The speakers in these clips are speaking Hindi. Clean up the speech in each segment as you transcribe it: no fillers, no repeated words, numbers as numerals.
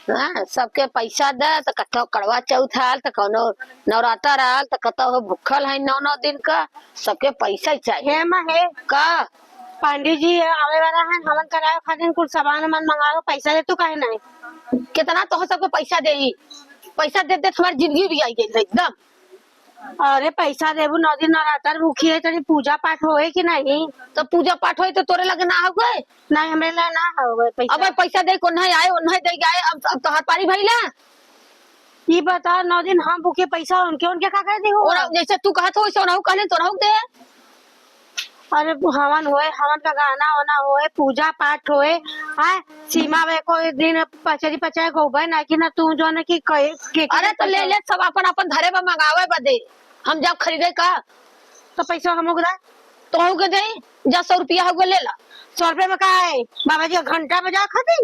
हाँ, सबके पैसा दे तो कतो कड़वा चौथ आल तो कौनो नवरात्र आल तो कतो भूखल है 9 दिन का। सबके पैसा चाहिए। हे माँ हे का पंडित जी आवे वाला है हवन करावे खातिर कुछ सामान वामान मंगावे पैसा दे तू काहे नहीं। कितना तो सबके पैसा दे। पैसा दे दे हमारी जिंदगी भी आई गई एकदम। अरे पैसा देबू 9 दिन नवरात्र भूखी है तेरी पूजा पाठ होए कि नहीं। तो पूजा पाठ हो तो तोरे लगे ना हो गए। नहीं हमरे लिए ना होवे पैसा। अब पैसा दे को नहीं आए उन्हें दे गए। अब तो हर पारी भइला। ये बता 9 दिन हम भूखे पैसा उनके उनके का कर दी हो। और जैसे तू कहत हो वैसे उन्हें कहले तो दे। अरे हवन होए हवन का गाना होना होए पूजा पाठ होए है सीमा वे कोई दिन पचरी पचाए गोबर ना कि ना तू जो ना कि अरे तो ले ले सब अपन अपन धरे में मंगावे बदे। हम जब खरीदे का तो पैसा हम उगरा तो हो के दे जा 100 रुपया हो ले ला। 100 रुपये में का है बाबा जी घंटा बजा खाती।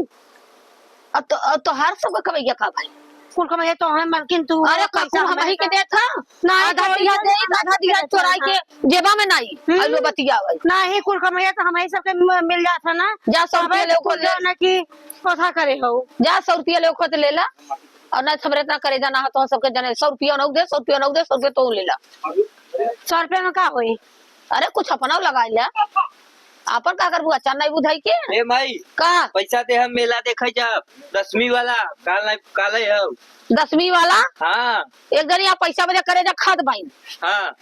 अब तो हर सब कमैया का भाई कुल कमाई तो है मलकिन तू। अरे काकू हम ही के दे था ना आधा दिया दे आधा दिया चोराई के जेबा में नहीं आलू बतिया नहीं कुल कमाई तो हमारे सबके मिल जाता ना। जा 100 रुपया ले को ना कि कोथा करे हो जा 100 रुपया ले को ले ला। और ना सबरे इतना करे जाना हो तो सबके जाने 100 रुपया न दे 100 रुपया न दे 100 रुपया तो ले ला। 100 रुपये में का होई। अरे कुछ अपना लगा लिया अपन का करबू अच्छा नहीं बुझाई के। ए माई का पैसा दे हम मेला देखे जब 10वीं वाला काले हम 10वीं वाला। हाँ एक दिन यहाँ पैसा बजा करे जा खाद बाइन हाँ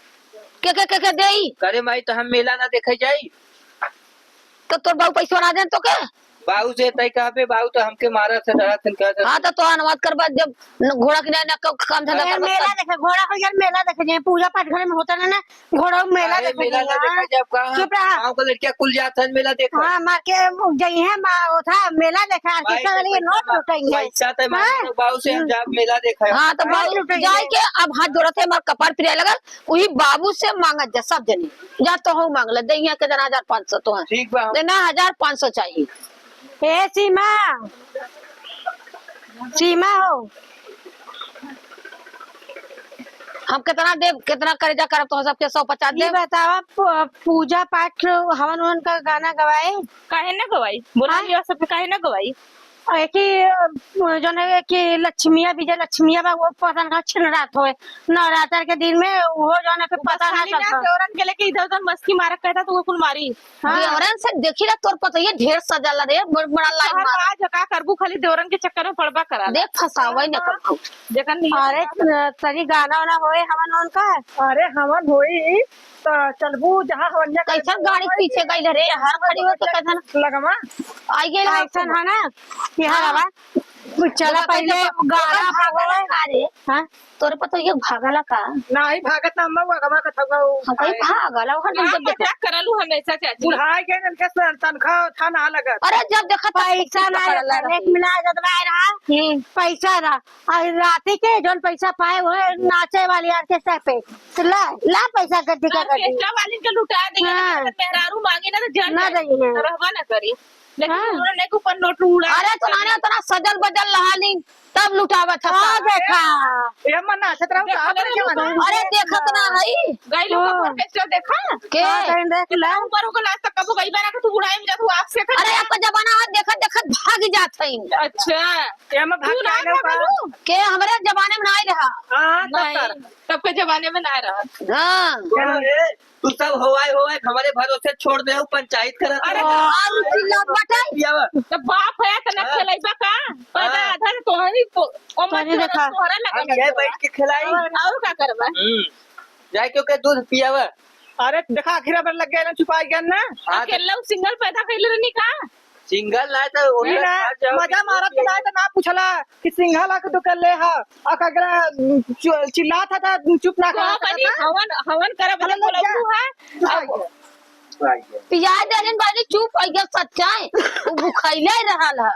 के दे करे माई तो हम मेला ना देखे जाई। तो तोर बाबू पैसा ना दे तो के बाबू से तय कहा पे बाबू तो हमके मारा से डरा थे कहता। हाँ तो अनुवाद करबा जब घोड़ा के ना काम धंधा करबा मेला देखे घोड़ा हो यार मेला देखे जाए पूजा पाठ घर में होता ना घोड़ा मेला अरे देखे मेला ना देखा जब कहा चुप रहा। गाँव का लड़कियां कुल जाता है मेला देखा। हाँ मार के जाई है माँ था मेला देखा आर्टिस्ट वाले नोट लुटाएंगे। पैसा तो बाबू से हम जब मेला देखा है। हाँ तो बाबू जाए के अब हाथ जोड़ते हमारे कपार पिराए लगा वही बाबू से मांगा जा सब जनी जा तो हो मांग ले दे यहाँ के जना 1500 तो है ठीक बा देना 1500 चाहिए। ए सीमा सीमा हो हम कितना दे कितना करे जा करब तो सबके 150 ये दे। बतावा पूजा पाठ हवन ववन का गाना गवाए काहे ना गवाई बोला हाँ? लिया सब काहे ना गवाई। और कि जो है कि लक्ष्मिया विजय लक्ष्मिया बा वो पता ना छिन रात होए नवरात्र के दिन में वो जो है पता ना खाली ना चलता। देवरन के लेके इधर उधर मस्ती मारक कहता तो वो कुल मारी। देवरन से देखी ला तोर पता ये ढेर सजाला रे बड़ा लाइन हर मार आज का करबू खाली देवरन के चक्कर में पड़बा करा देख फसावे न कर जगन नहीं। अरे तरी गाना वाना होए हवन ववन का। अरे हवन होई तो चलबू जहाँ हवनिया कैसा गाड़ी पीछे गई रे हर खड़ी हो तो कैसा लगमा आई गई ऐसा है ना कि हवा चला पहले गाना भागला का रे। हाँ तोरे पता ये भागला का नहीं भागत ना मैं वगमा का थगा हम कहीं भागला हर क्या जब देखा मजाक करलू हमेशा चाची। बुढ़ाई के इनके तनखा था ना लगत। अरे जब देखा पैसा ना एक मिला जतवा रहा पैसा रहा और राती के जोन पैसा पाए वो नाचे वाली आर्केस्ट्रा पे तो ला पैसा गड्डी का गड्डी ऑर्केस्ट्रा वाली के लुटा देंगे हाँ। ना मेहरारू मांगे ना तो जल ना देंगे। रहबा ना करी लेकिन हाँ। उन्होंने के ऊपर नोट उड़ा। अरे तो नाने उतना सजल बजल लहाली तब लुटावा था हाँ देखा ये मन नाचत रहू देखा आप नहीं क्या होगा। मानो। अरे देखत ना हई गई लोग ऑर्केस्ट्रा देखा के देख ला ऊपर को लास्ट तक कबो गई बारा के तू बुढ़ाई में जा तू आग से अरे आपका जमाना है देखत देखत भाग जात हई। अच्छा ये मैं तू ना भाग का भागलू के हमरे जमाने में नहीं रहा। हां नहीं तब के जमाने में ना रहा। हां तू सब होवाए हमारे भरोसे छोड़ दे पंचायत करा। अरे और चिल्लात बाटे तो बाप है तो न खेलाइबा का पता आधा तोहरी तोहरी देखा। तोहरा हम लगा ये बैठ के खिलाई। और का करबा। जाए क्योंकि दूध पियावा। अरे देखा आखिर पर लग गया ना छुपाई गया ना। हाँ अकेला सिंगल पैदा कैले रहनी का सिंगल लाए तो नहीं ना मजा मारा तो लाए तो ना पूछला कि सिंघा ला के तो कर ले हा अकगरा चिल्ला था चुप ना तो करा बनी हवन हवन करे बने बोलू है अब पियाज देन बानी चुप हो गया सच्चाई वो भूखैले रहल है।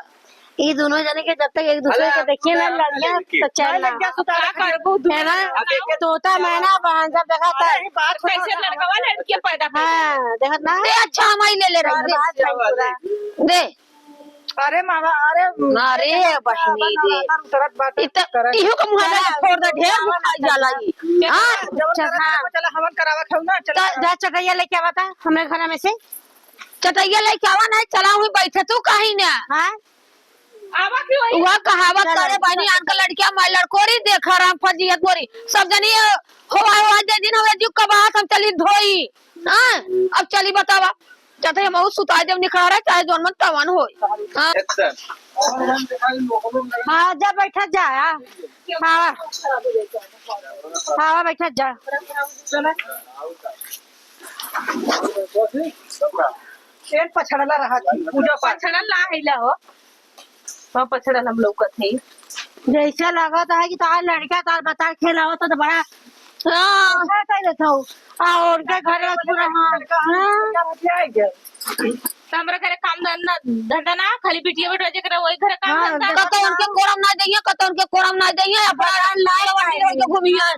ये दोनों जने के जब तक एक दूसरे को देखिए ना लड़िया तो चल लग गया सुतारा क्या करबू है ना तोता मैना बहन सब देखा था। अरे बात कैसे लड़कवा लड़की पैदा कर हाँ देखा ना दे अच्छा हम ही ले रही दे अरे मामा अरे अरे बहनी दे तरत बात इहो का मुहारा छोड़ दे ढेर भूखाई जाला ई। हां चला हवन करावा खाऊ ना तो चला जा चटैया लेके आवा था हमारे घर में से। चटैया ले के आवा नहीं चला हुई बैठे तू कहीं ना। हाँ आवा क्यों आई? वह कहावत करे बहनी आनका लड़किया मैं लड़कोरी देखा राम फजियत बोरी सब जनी हो दे दिन हवे जो कबात हम चली धोई। हां अब चली बतावा चाहे हम सुता देव निखारा चाहे जोन मन तवन हो। हां अच्छा हाँ जा बैठा जा। हाँ हाँ बैठा जा। ट्रेन पछड़ला रहा थी पूजा पाठ पछड़ल ना हिला हो। हाँ पछड़ल हम लोग थे। जैसे लगा था कि तार लड़का तार बता खेला हो तो बड़ा हाँ कह देता हूँ और के घर में पूरा हाँ तो हमरा घरे काम धंधा ना खाली बिटिया बेटा जे करे वही घरे काम हाँ, धंधा। कतो उनके कोरम ना देइए कतो उनके कोरम ना देइए अपना लाल वाली के घूमिए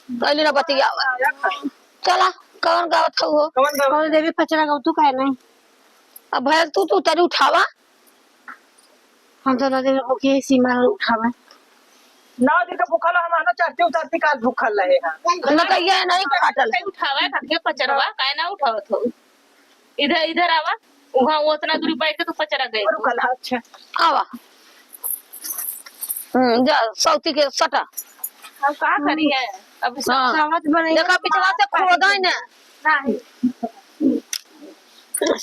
कहली ना बतिया चला कौन गावत हो कौन देवी पचड़ा गौ तू कहे नहीं अब भैया तू तरी उठावा हम तो नदी में भूखी सीमा उठावे 9 दिन का भूखल हम आना चढ़ते उतरते काल भूखल रहे हैं ना कहिए नहीं काटल कहीं उठावा करके पचरवा काहे ना उठावत हो। इधर इधर आवा वहां वो उतना दूरी बैठ के तो पचरा गए। रुकल है अच्छा आवा जा सौती के सटा हम का करी है अब हाँ सावत बने देखा पिछला से खोदा ही ना नहीं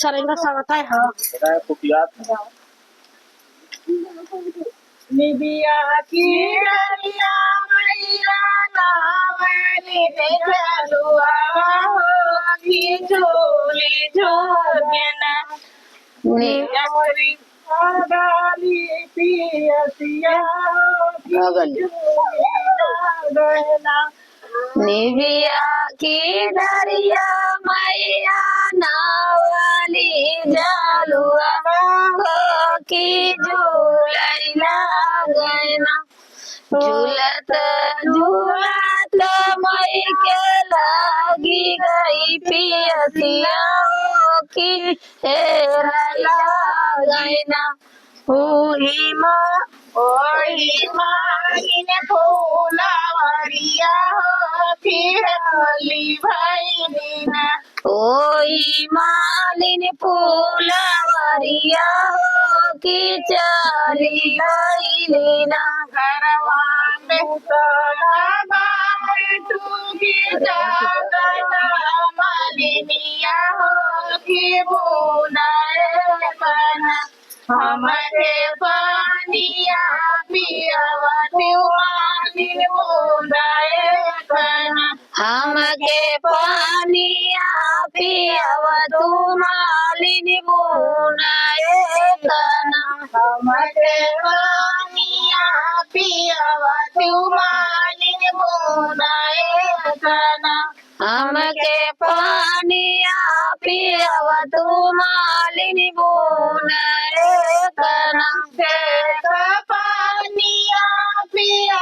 सरेंगा सावत है हाँ निबिया की डरिया मैया नावली देखलुआ हो की झोली झोलना नियरी गाली पियसिया गली गहना निबिया की डरिया मैया नावली जालुआ हो की झूलैला गैना झूलत झूलत मई के लागी गई पियसिया हो की हेरैला गैना हुई माँ ओही मालिन फूलावरिया हो फिरली भैलिना ओई मालिन फूलवरिया हो की चली गईलिना घरवा में तोला बाई टूकी जागना मालिनिया हो की बुनाए बना हमके पानिया पियावा तू मालिन बुनाए बना हमके पानिया पियव तू मालिन बुनाए कना हमके पानिया पियावा तू मालिन बुनाए बना हमके पानिया पियव तू मालिन बुनाए कना पानिया पिया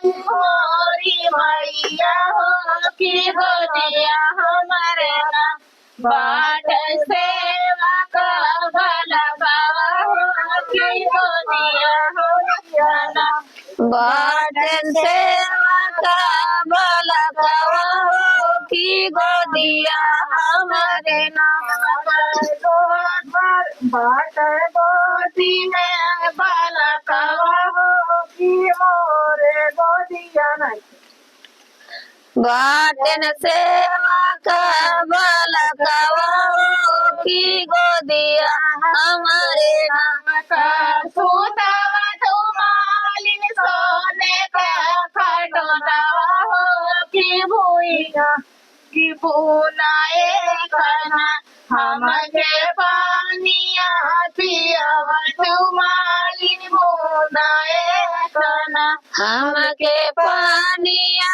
मोरी मैया हो की गोदिया हमारे ना बाट सेवा का भला बाबा हो की गोदिया हो ना बाटन सेवा का बलकवा हो की गोदिया हमारे नाम बाट गोदी में बाला कवा हो की मोरे गोदिया नहीं बाटन सेवा का बलकवा हो की गोदिया हमारे नाम का सूतावा मालिन सोने का खटोला हो की भूइया की बुनाए खाना हमके पानिया पियावा तू मालिन बुनाए खाना हमके पानिया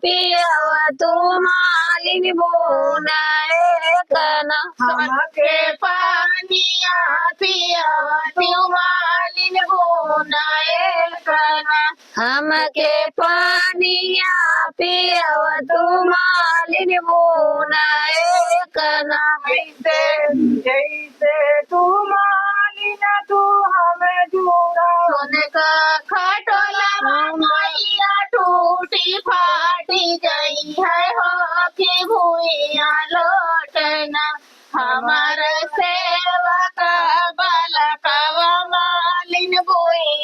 पियव तू मालिन बुनाए कना हमके पानिया पियावा तू मालिन बुनाए खाना हमके पानिया पियव तू मालिन बुनाए कना जैसे तू मालिना तू हमें जुड़ा सोने का खटोला मैया टूटी फाटी गई है हो की भूइया लौटना हमारे सेवा का बाला का मालिन भूइया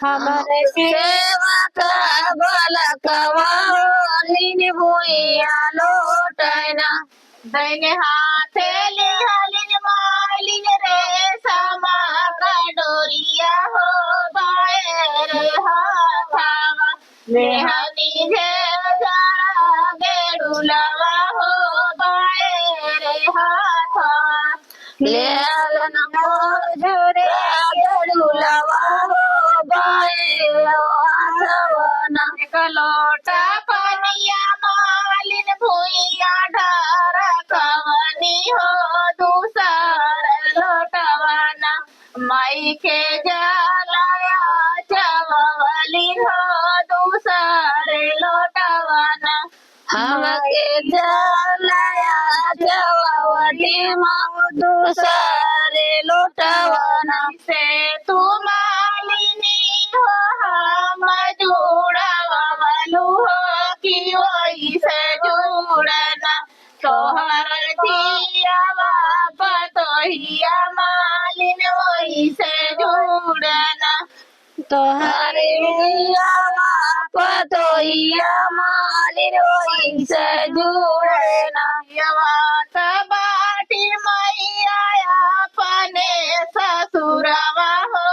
हमारे सेवा का बलकवा लीन भुइया लोटैना दैने हाथे लिहलिन मालिन रे समा डोरिया हो बाएर हाथावा नेहनी जे जरा बेडुलवा हो बाएर हाथावा लेलन मोझरे गडुलवा हो बाए हाथवना कलोटा पनिया मालिन भुइया ढार कवनी हो दूसर लोटवाना माई के जलाया चवली हो दूसर लोटवाना हमके जलाया जवावटी माँ दूसरे लोटवाना से तू मालिनी हो हम जुड़ावलू हो कि वही से जुड़ना तोहर दियावा पतोहिया मालिन वही से जुड़ना तोहरे पतोहिया मालिन वही से जुड़ना यवात बाटी मैया अपने ससुरवा हो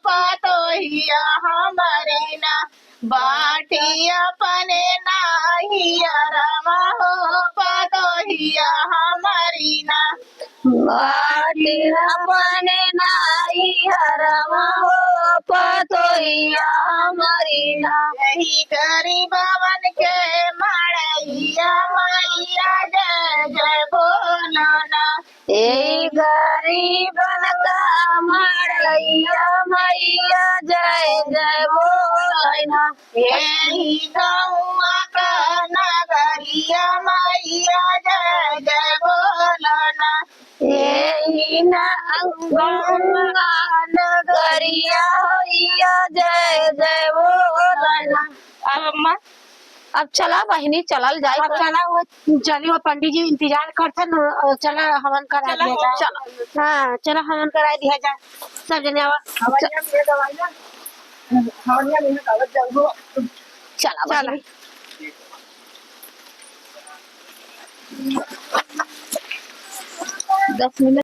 पतोहिया हमारी ना बाटी अपने नाही अरवा हो पतोहिया हमारी ना बाटी अपने नाई हरमा हो पतोहिया मरीना यही गरीबवन के मड़ैया मैया जय जय बोलना ए गरीबन का मड़ैया मैया जय जय बोलना यही गौआ का नगरिया मैया जय जय बोलना यही न गंगा नगरिया होइया जय जय बोलना अब अम्मा अब चला बहिनी चलल जाए अब चला वो चली वो पंडित जी इंतजार करते न चला हवन करा चला, दिया जाए चला। हाँ चलो हवन करा दिया जाए सब जने आवा चला बहिनी 10 मिनट